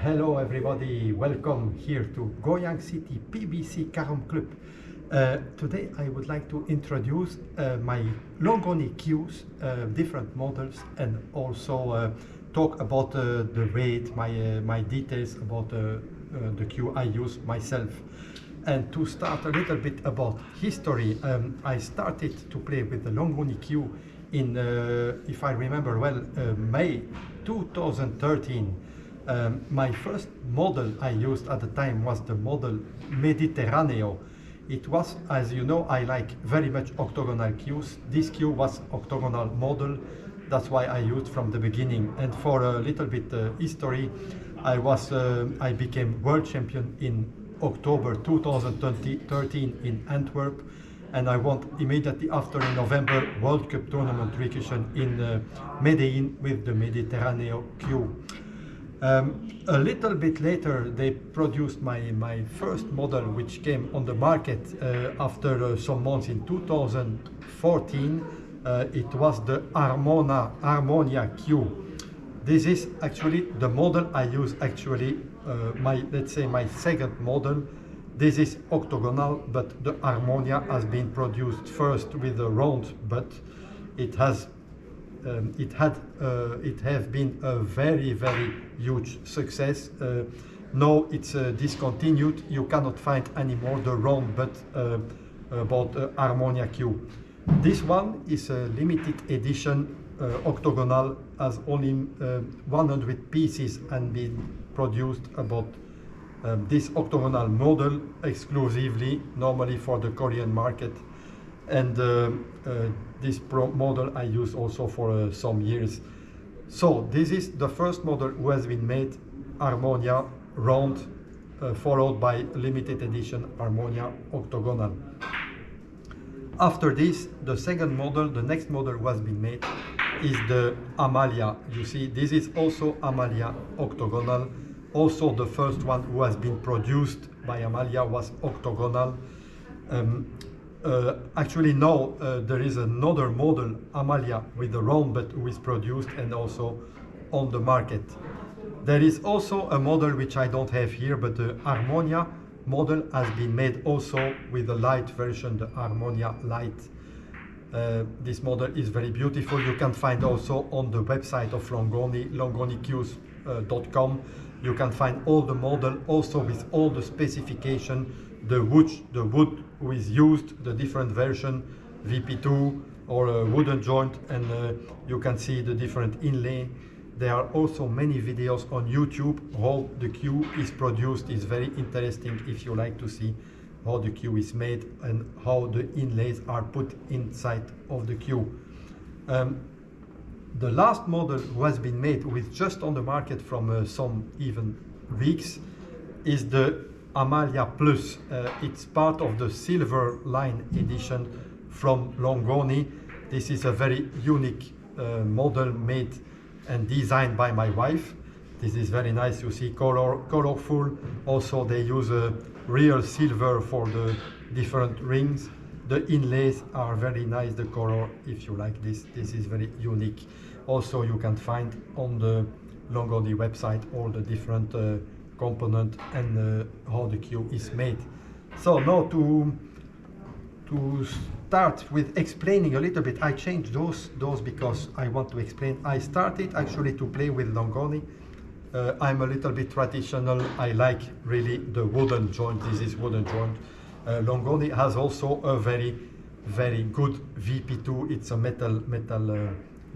Hello everybody, welcome here to Goyang City PBC Carom Club. Today I would like to introduce my Longoni Cues, different models, and also talk about the weight, my details about the cue I use myself. And to start a little bit about history, I started to play with the Longoni Cue in, if I remember well, May 2013. My first model I used at the time was the model Mediterraneo. It was, as you know, I like very much octagonal cues. This cue was octagonal model. That's why I used from the beginning. And for a little bit history, I became world champion in October 2013 in Antwerp, and I won immediately after in November World Cup tournament recursion in Medellin with the Mediterraneo cue. A little bit later, they produced my first model, which came on the market after some months in 2014. It was the Harmonia Cue. This is actually the model I use actually, let's say my second model. This is octagonal, but the Harmonia has been produced first with a round butt. It has been a very huge success. Now it's discontinued. You cannot find anymore the round butt about Harmonia Cue. This one is a limited edition octagonal, has only 100 pieces and been produced about this octagonal model exclusively, normally for the Korean market. And this model I use also for some years. So this is the first model who has been made Harmonia round, followed by limited edition Harmonia octagonal. After this, the second model, the next model was been made is the Amalia. You see, this is also Amalia octagonal. Also the first one who has been produced by Amalia was octagonal. Actually now there is another model, Amalia, with the round but who is produced and also on the market. There is also a model which I don't have here, but the Harmonia model has been made also with the light version, the Harmonia Light. This model is very beautiful. You can find also on the website of Longoni, longonicues.com. You can find all the model, also with all the specification, the wood who is used, the different version, VP2 or a wooden joint, and you can see the different inlay. There are also many videos on YouTube. How the cue is produced is very interesting if you like to see how the cue is made and how the inlays are put inside of the cue. The last model who has been made with just on the market from some even weeks is the Amalia Plus. It's part of the silver line edition from Longoni. This is a very unique model made and designed by my wife. This is very nice. You see colorful. Also they use a real silver for the different rings. The inlays are very nice, the color, if you like this is very unique. Also you can find on the Longoni website all the different components and how the cue is made. So now to start with explaining a little bit, I changed those because I want to explain. I started actually to play with Longoni. I'm a little bit traditional. I like really the wooden joint. This is wooden joint. Longoni has also a very good VP2. It's a metal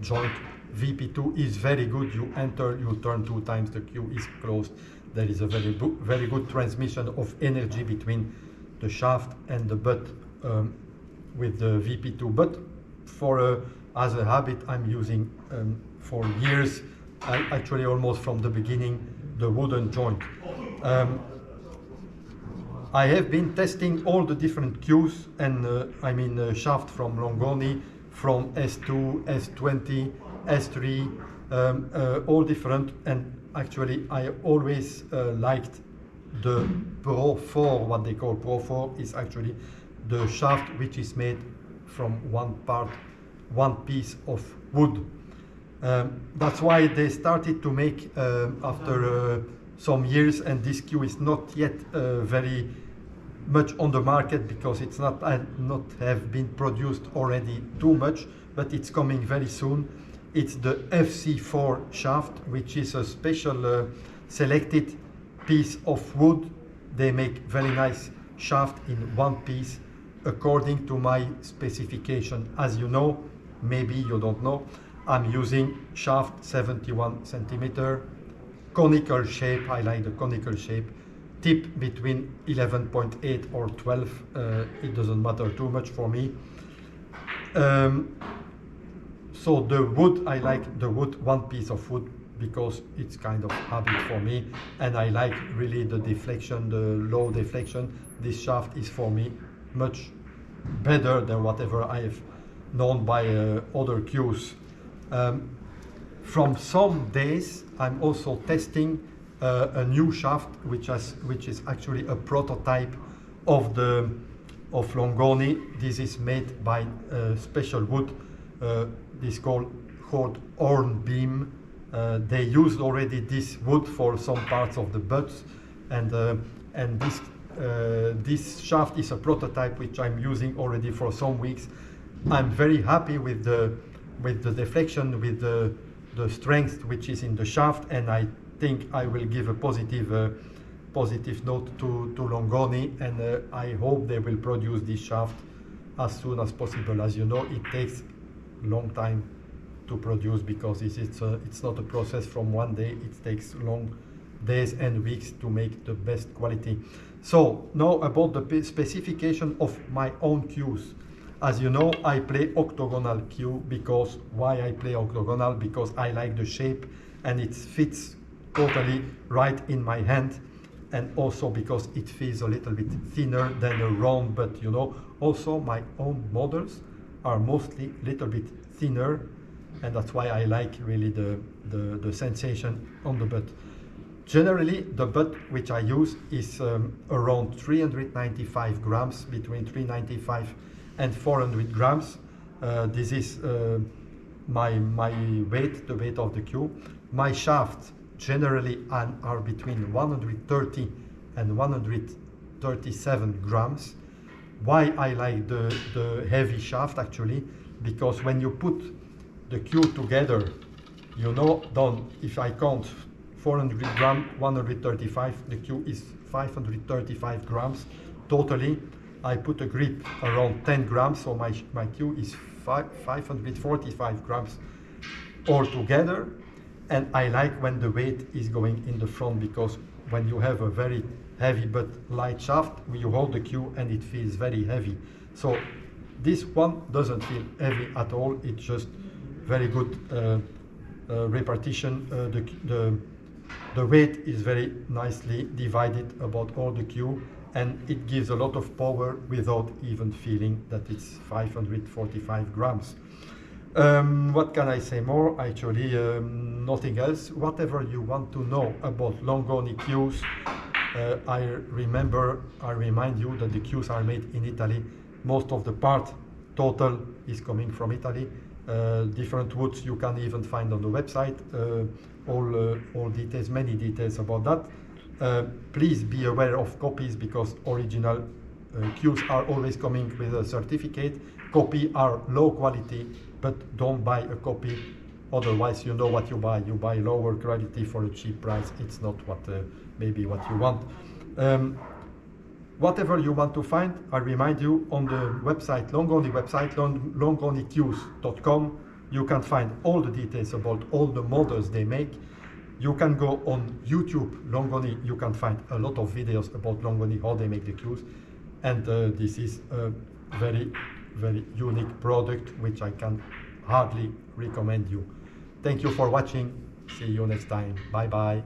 joint. VP2 is very good. You enter, you turn 2 times, the cue is closed. There is a very good transmission of energy between the shaft and the butt with the VP2. But for as a habit, I'm using for years, actually almost from the beginning, the wooden joint. I have been testing all the different cues and shaft from Longoni, from S2, S20, S3, all different, and actually I always liked the Pro 4. What they call Pro 4 is actually the shaft which is made from one piece of wood. That's why they started to make after some years, and this cue is not yet very much on the market because it's not have been produced already too much, but it's coming very soon. It's the FC4 shaft, which is a special selected piece of wood. They make very nice shaft in one piece according to my specification. As you know, maybe you don't know, I'm using shaft 71 centimeter, conical shape. I like the conical shape. Tip between 11.8 or 12. It doesn't matter too much for me. So the wood, I like the wood, one piece of wood, because it's kind of habit for me, and I like really the deflection, the low deflection. This shaft is for me much better than whatever I have known by other cues. From some days, I'm also testing a new shaft, which is actually a prototype of Longoni. This is made by special wood. This called horn beam. They used already this wood for some parts of the butts, and this shaft is a prototype which I'm using already for some weeks. I'm very happy with the deflection, with the strength which is in the shaft, and I think I will give a positive note to Longoni, and I hope they will produce this shaft as soon as possible. As you know, it takes a long time to produce because it's not a process from one day. It takes long days and weeks to make the best quality. So now about the specification of my own cues. As you know, I play octagonal cue. Because why I play octagonal? Because I like the shape and it fits totally right in my hand, and also because it feels a little bit thinner than a round butt. You know, also my own models are mostly a little bit thinner, and that's why I like really the sensation on the butt. Generally, the butt which I use is around 395 grams, between 395 and 400 grams. This is my weight, the weight of the cue. My shafts generally are between 130 and 137 grams. Why I like the heavy shaft actually? Because when you put the cue together, you know, if I count 400 grams, 135, the cue is 535 grams totally. I put a grip around 10 grams, so my cue is 545 grams altogether. And I like when the weight is going in the front, because when you have a very heavy but light shaft, you hold the cue and it feels very heavy. So this one doesn't feel heavy at all. It's just very good repartition. The weight is very nicely divided about all the cue, and it gives a lot of power without even feeling that it's 545 grams. What can I say more? Actually, nothing else. Whatever you want to know about Longoni cues, I remind you that the cues are made in Italy. Most of the part total is coming from Italy. Different woods you can even find on the website. All details, many details about that. Please be aware of copies, because original cues are always coming with a certificate. Copy are low quality, but don't buy a copy, otherwise you know what you buy. You buy lower quality for a cheap price. It's not maybe what you want. Whatever you want to find, I remind you, on the website, Longoni website, longonicues.com, you can find all the details about all the models they make. You can go on YouTube, Longoni, you can find a lot of videos about Longoni, how they make the cues. And this is a very, very unique product, which I can hardly recommend you. Thank you for watching. See you next time. Bye bye.